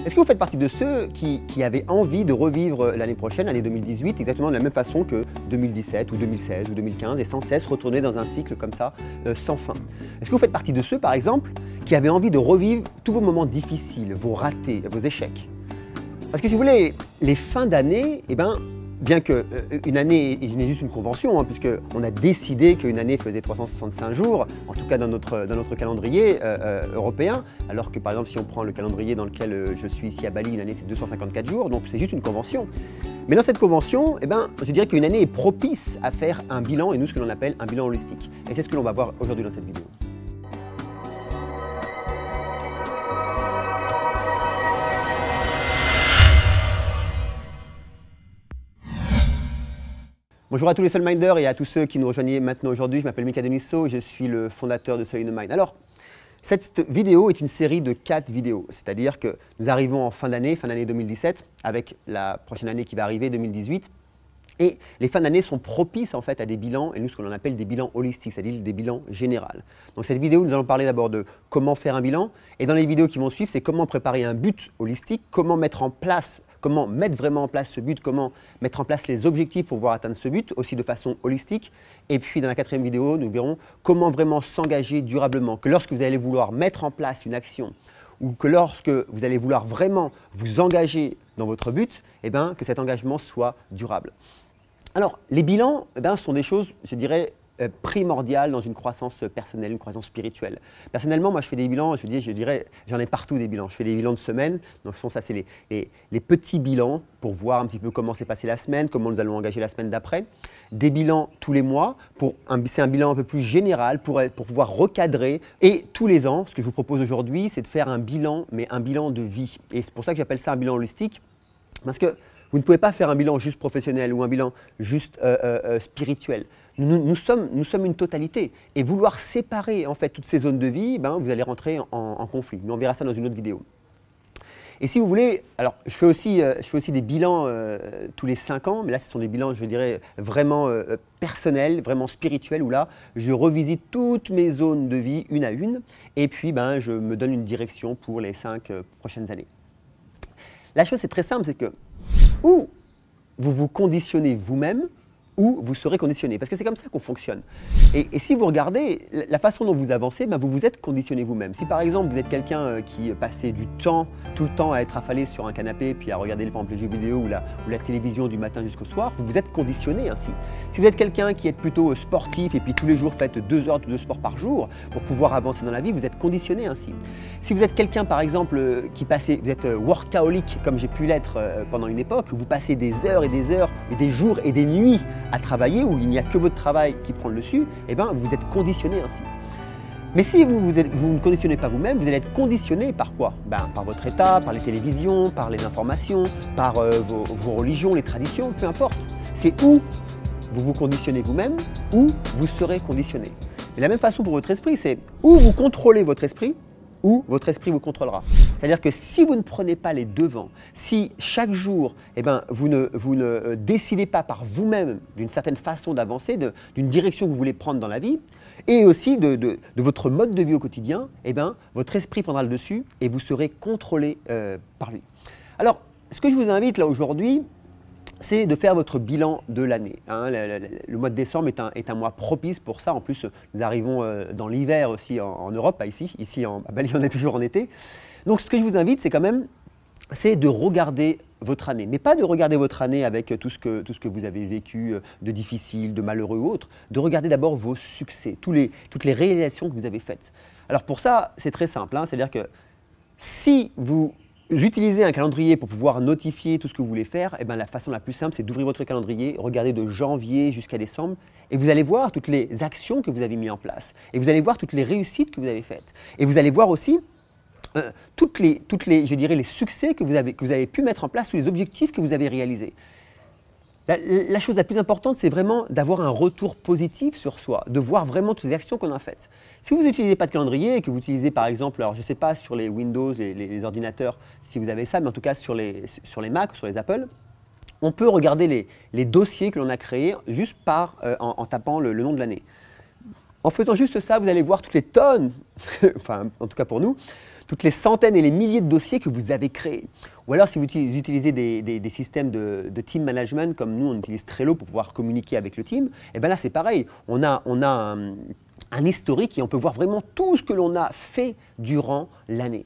Est-ce que vous faites partie de ceux qui avaient envie de revivre l'année prochaine, l'année 2018, exactement de la même façon que 2017 ou 2016 ou 2015 et sans cesse retourner dans un cycle comme ça, sans fin? Est-ce que vous faites partie de ceux, par exemple, qui avaient envie de revivre tous vos moments difficiles, vos ratés, vos échecs? Parce que si vous voulez, les fins d'année, eh ben, bien qu'une année n'est juste une convention, hein, puisqu'on a décidé qu'une année faisait 365 jours, en tout cas dans notre calendrier européen, alors que par exemple si on prend le calendrier dans lequel je suis ici à Bali, une année c'est 254 jours, donc c'est juste une convention. Mais dans cette convention, eh ben, je dirais qu'une année est propice à faire un bilan, et nous ce que l'on appelle un bilan holistique. Et c'est ce que l'on va voir aujourd'hui dans cette vidéo. Bonjour à tous les Soulminders et à tous ceux qui nous rejoignent maintenant aujourd'hui. Je m'appelle Mika Deniso et je suis le fondateur de Soul in the Mind. Alors, cette vidéo est une série de 4 vidéos, c'est-à-dire que nous arrivons en fin d'année 2017, avec la prochaine année qui va arriver, 2018. Et les fins d'année sont propices en fait à des bilans, et nous ce que l'on appelle des bilans holistiques, c'est-à-dire des bilans généraux. Donc cette vidéo, nous allons parler d'abord de comment faire un bilan, et dans les vidéos qui vont suivre, c'est comment préparer un but holistique, comment mettre vraiment en place ce but, comment mettre en place les objectifs pour pouvoir atteindre ce but, aussi de façon holistique. Et puis dans la 4e vidéo, nous verrons comment vraiment s'engager durablement, que lorsque vous allez vouloir mettre en place une action, ou que lorsque vous allez vouloir vraiment vous engager dans votre but, eh bien, que cet engagement soit durable. Alors, les bilans sont des choses, je dirais, primordiales dans une croissance personnelle, une croissance spirituelle. Personnellement, moi, je fais des bilans, je dirais, j'en ai partout des bilans. Je fais des bilans de semaine, donc ça, c'est les petits bilans pour voir un petit peu comment s'est passée la semaine, comment nous allons engager la semaine d'après. Des bilans tous les mois, c'est un bilan un peu plus général pour pouvoir recadrer. Et tous les ans, ce que je vous propose aujourd'hui, c'est de faire un bilan, mais un bilan de vie. Et c'est pour ça que j'appelle ça un bilan holistique, parce que vous ne pouvez pas faire un bilan juste professionnel ou un bilan juste spirituel. Nous sommes une totalité. Et vouloir séparer en fait toutes ces zones de vie, vous allez rentrer en conflit. Mais on verra ça dans une autre vidéo. Et si vous voulez, alors je fais aussi des bilans tous les 5 ans, mais là ce sont des bilans, je dirais, vraiment personnels, vraiment spirituels, où là je revisite toutes mes zones de vie une à une, et puis je me donne une direction pour les 5 prochaines années. La chose c'est très simple, c'est que ou vous vous conditionnez vous-même, ou vous serez conditionné. Parce que c'est comme ça qu'on fonctionne. Et si vous regardez la façon dont vous avancez, vous vous êtes conditionné vous-même. Si par exemple vous êtes quelqu'un qui passait du temps, tout le temps à être affalé sur un canapé, puis à regarder par exemple les jeux vidéo ou la télévision du matin jusqu'au soir, vous vous êtes conditionné ainsi. Si vous êtes quelqu'un qui est plutôt sportif et puis tous les jours faites 2 heures de sport par jour pour pouvoir avancer dans la vie, vous êtes conditionné ainsi. Si vous êtes quelqu'un par exemple vous êtes workaholic comme j'ai pu l'être pendant une époque, où vous passez des heures et des jours et des nuits à travailler, où il n'y a que votre travail qui prend le dessus, vous êtes conditionné ainsi. Mais si vous ne conditionnez pas vous-même, vous allez être conditionné par quoi? Par votre état, par les télévisions, par les informations, par vos religions, les traditions, peu importe. C'est où vous vous conditionnez vous-même, ou vous serez conditionné. Et de la même façon pour votre esprit, c'est où vous contrôlez votre esprit, ou votre esprit vous contrôlera. C'est-à-dire que si vous ne prenez pas les devants, si chaque jour, vous ne décidez pas par vous-même d'une certaine façon d'avancer, d'une direction que vous voulez prendre dans la vie, et aussi de votre mode de vie au quotidien, votre esprit prendra le dessus et vous serez contrôlé par lui. Alors, ce que je vous invite là aujourd'hui, c'est de faire votre bilan de l'année. Le mois de décembre est un mois propice pour ça. En plus, nous arrivons dans l'hiver aussi en Europe, ici à Bali, on est toujours en été. Donc ce que je vous invite, c'est quand même de regarder votre année. Mais pas de regarder votre année avec tout ce que vous avez vécu de difficile, de malheureux ou autre. De regarder d'abord vos succès, toutes les réalisations que vous avez faites. Alors pour ça, c'est très simple. C'est-à-dire que si vous utilisez un calendrier pour pouvoir notifier tout ce que vous voulez faire, la façon la plus simple, c'est d'ouvrir votre calendrier, regarder de janvier jusqu'à décembre, et vous allez voir toutes les actions que vous avez mises en place. Et vous allez voir toutes les réussites que vous avez faites. Et vous allez voir aussi je dirais, les succès que vous avez pu mettre en place, tous les objectifs que vous avez réalisés. La chose la plus importante, c'est vraiment d'avoir un retour positif sur soi, de voir vraiment toutes les actions qu'on a faites. Si vous n'utilisez pas de calendrier et que vous utilisez par exemple, alors je ne sais pas sur les Windows et les ordinateurs si vous avez ça, mais en tout cas sur les Mac ou sur les Apple, on peut regarder les dossiers que l'on a créés juste en tapant le nom de l'année. En faisant juste ça, vous allez voir toutes les tonnes enfin en tout cas pour nous, toutes les centaines et les milliers de dossiers que vous avez créés. Ou alors si vous utilisez des systèmes de team management, comme nous on utilise Trello pour pouvoir communiquer avec le team, et bien là c'est pareil, on a un historique et on peut voir vraiment tout ce que l'on a fait durant l'année.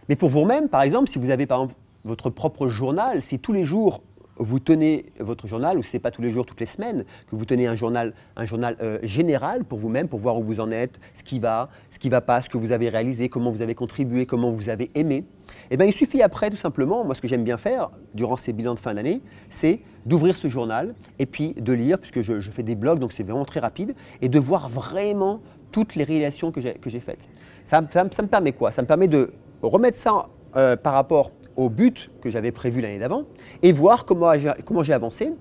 Mais pour vous-même, par exemple, si vous avez par exemple votre propre journal, si tous les jours vous tenez votre journal, ou si ce n'est pas tous les jours, toutes les semaines, que vous tenez un journal général pour vous-même, pour voir où vous en êtes, ce qui va pas, ce que vous avez réalisé, comment vous avez contribué, comment vous avez aimé, eh bien, il suffit après, tout simplement, moi ce que j'aime bien faire durant ces bilans de fin d'année, c'est d'ouvrir ce journal et puis de lire, puisque je fais des blogs, donc c'est vraiment très rapide, et de voir vraiment toutes les réalisations que j'ai faites. Ça me permet quoi? Ça me permet de remettre ça par rapport au but que j'avais prévu l'année d'avant et voir comment j'ai avancé,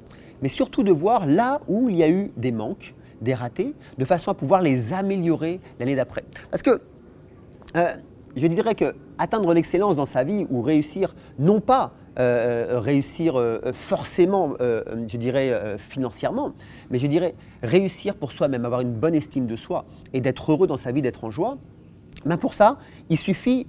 mais surtout de voir là où il y a eu des manques, des ratés, de façon à pouvoir les améliorer l'année d'après. Parce que je dirais qu'atteindre l'excellence dans sa vie ou réussir, non pas réussir forcément, je dirais financièrement, mais je dirais réussir pour soi-même, avoir une bonne estime de soi et d'être heureux dans sa vie, d'être en joie, ben pour ça, il suffit,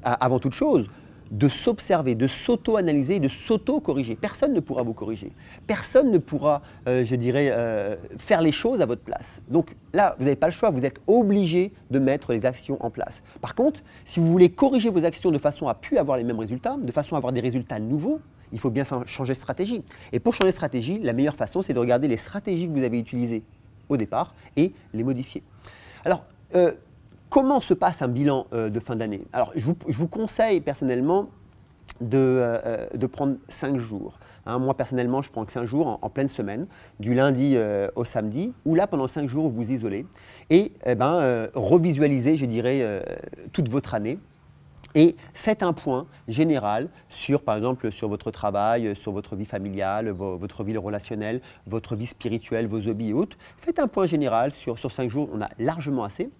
avant toute chose, de s'observer, de s'auto-analyser, de s'auto-corriger. Personne ne pourra vous corriger. Personne ne pourra, je dirais, faire les choses à votre place. Donc là, vous n'avez pas le choix, vous êtes obligé de mettre les actions en place. Par contre, si vous voulez corriger vos actions de façon à plus avoir les mêmes résultats, de façon à avoir des résultats nouveaux, il faut bien changer de stratégie. Et pour changer de stratégie, la meilleure façon, c'est de regarder les stratégies que vous avez utilisées au départ et les modifier. Alors, comment se passe un bilan de fin d'année? Alors, je vous conseille personnellement de prendre 5 jours. Hein, moi, personnellement, je prends 5 jours en pleine semaine, du lundi au samedi, où là, pendant 5 jours, vous vous isolez et revisualisez, je dirais, toute votre année. Et faites un point général sur, par exemple, sur votre travail, sur votre vie familiale, votre vie relationnelle, votre vie spirituelle, vos hobbies et autres. Faites un point général sur 5 jours, on a largement assez.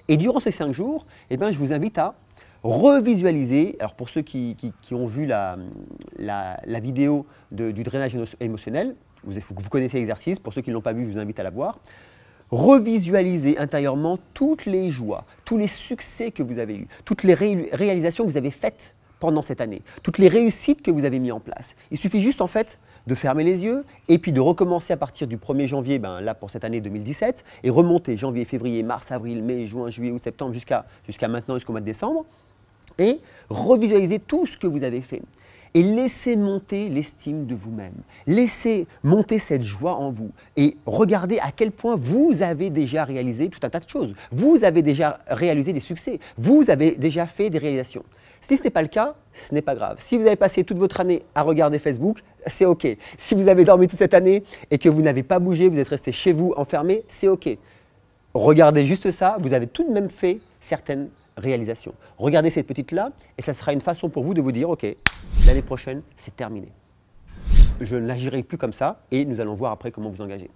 Et durant ces 5 jours, eh ben, je vous invite à revisualiser, alors pour ceux qui ont vu la vidéo du drainage émotionnel, vous connaissez l'exercice, pour ceux qui ne l'ont pas vu, je vous invite à la voir. Revisualisez intérieurement toutes les joies, tous les succès que vous avez eus, toutes les réalisations que vous avez faites pendant cette année, toutes les réussites que vous avez mises en place. Il suffit juste en fait de fermer les yeux et puis de recommencer à partir du 1er janvier, là pour cette année 2017, et remonter janvier, février, mars, avril, mai, juin, juillet, août, septembre, jusqu'à maintenant, jusqu'au mois de décembre, et revisualiser tout ce que vous avez fait. Et laissez monter l'estime de vous-même. Laissez monter cette joie en vous. Et regardez à quel point vous avez déjà réalisé tout un tas de choses. Vous avez déjà réalisé des succès. Vous avez déjà fait des réalisations. Si ce n'est pas le cas, ce n'est pas grave. Si vous avez passé toute votre année à regarder Facebook, c'est OK. Si vous avez dormi toute cette année et que vous n'avez pas bougé, vous êtes resté chez vous enfermé, c'est OK. Regardez juste ça, vous avez tout de même fait certaines réalisation. Regardez cette petite-là et ça sera une façon pour vous de vous dire « Ok, l'année prochaine, c'est terminé. Je n'agirai plus comme ça et nous allons voir après comment vous engager. »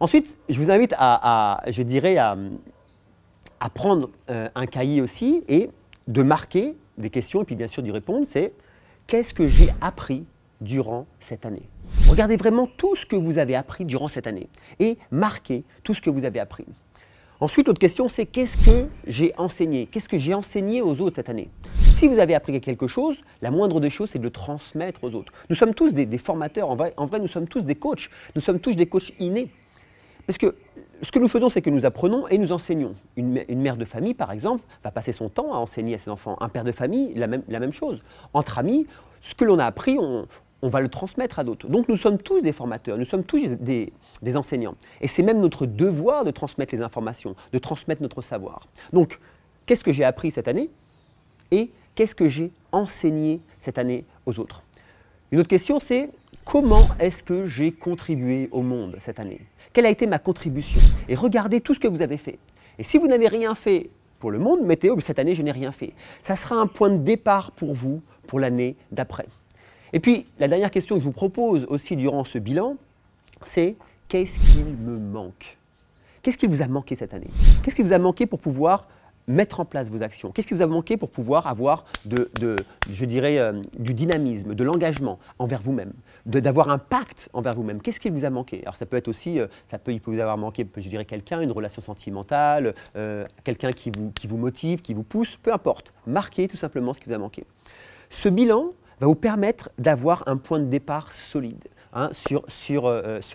Ensuite, je vous invite à prendre un cahier aussi et de marquer des questions et puis bien sûr d'y répondre. C'est « Qu'est-ce que j'ai appris durant cette année ?» Regardez vraiment tout ce que vous avez appris durant cette année et marquez tout ce que vous avez appris. Ensuite, l'autre question, c'est qu'est-ce que j'ai enseigné? Qu'est-ce que j'ai enseigné aux autres cette année? Si vous avez appris quelque chose, la moindre des choses, c'est de le transmettre aux autres. Nous sommes tous des formateurs, en vrai, nous sommes tous des coachs. Nous sommes tous des coachs innés. Parce que ce que nous faisons, c'est que nous apprenons et nous enseignons. Une mère de famille, par exemple, va passer son temps à enseigner à ses enfants. Un père de famille, la même chose. Entre amis, ce que l'on a appris, on va le transmettre à d'autres. Donc nous sommes tous des formateurs, nous sommes tous des enseignants. Et c'est même notre devoir de transmettre les informations, de transmettre notre savoir. Donc, qu'est-ce que j'ai appris cette année et qu'est-ce que j'ai enseigné cette année aux autres? Une autre question, c'est comment est-ce que j'ai contribué au monde cette année? Quelle a été ma contribution? Et regardez tout ce que vous avez fait. Et si vous n'avez rien fait pour le monde, mettez cette année, je n'ai rien fait. Ça sera un point de départ pour vous pour l'année d'après. Et puis, la dernière question que je vous propose aussi durant ce bilan, c'est qu'est-ce qu'il me manque? Qu'est-ce qui vous a manqué cette année? Qu'est-ce qui vous a manqué pour pouvoir mettre en place vos actions. Qu'est-ce qui vous a manqué pour pouvoir avoir je dirais, du dynamisme, de l'engagement envers vous-même, d'avoir un pacte envers vous-même? Qu'est-ce qui vous a manqué? Alors ça peut être aussi, il peut vous avoir manqué, je dirais, quelqu'un, une relation sentimentale, quelqu'un qui vous motive, qui vous pousse, peu importe. Marquez tout simplement ce qui vous a manqué. Ce bilan va vous permettre d'avoir un point de départ solide sur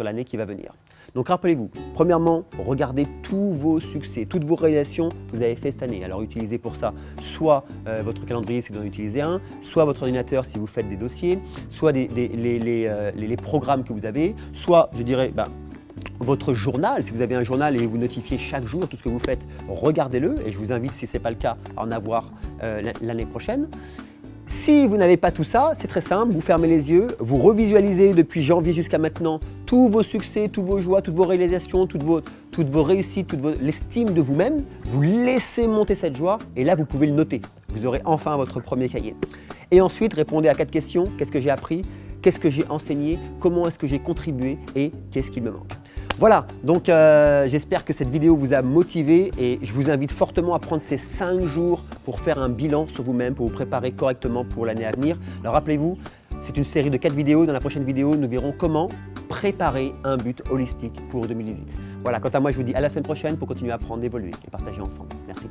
l'année qui va venir. Donc rappelez-vous, premièrement, regardez tous vos succès, toutes vos réalisations que vous avez faites cette année. Alors utilisez pour ça soit votre calendrier si vous en utilisez un, soit votre ordinateur si vous faites des dossiers, soit les programmes que vous avez, soit, je dirais, votre journal. Si vous avez un journal et vous notifiez chaque jour tout ce que vous faites, regardez-le et je vous invite, si ce n'est pas le cas, à en avoir l'année prochaine. Si vous n'avez pas tout ça, c'est très simple, vous fermez les yeux, vous revisualisez depuis janvier jusqu'à maintenant tous vos succès, toutes vos joies, toutes vos réalisations, toutes vos réussites, l'estime de vous-même, vous laissez monter cette joie et là vous pouvez le noter. Vous aurez enfin votre premier cahier. Et ensuite, répondez à 4 questions. Qu'est-ce que j'ai appris? Qu'est-ce que j'ai enseigné? Comment est-ce que j'ai contribué? Et qu'est-ce qu'il me manque? Voilà, donc j'espère que cette vidéo vous a motivé et je vous invite fortement à prendre ces 5 jours pour faire un bilan sur vous-même, pour vous préparer correctement pour l'année à venir. Alors rappelez-vous, c'est une série de 4 vidéos. Dans la prochaine vidéo, nous verrons comment préparer un but holistique pour 2018. Voilà, quant à moi, je vous dis à la semaine prochaine pour continuer à apprendre, évoluer et partager ensemble. Merci.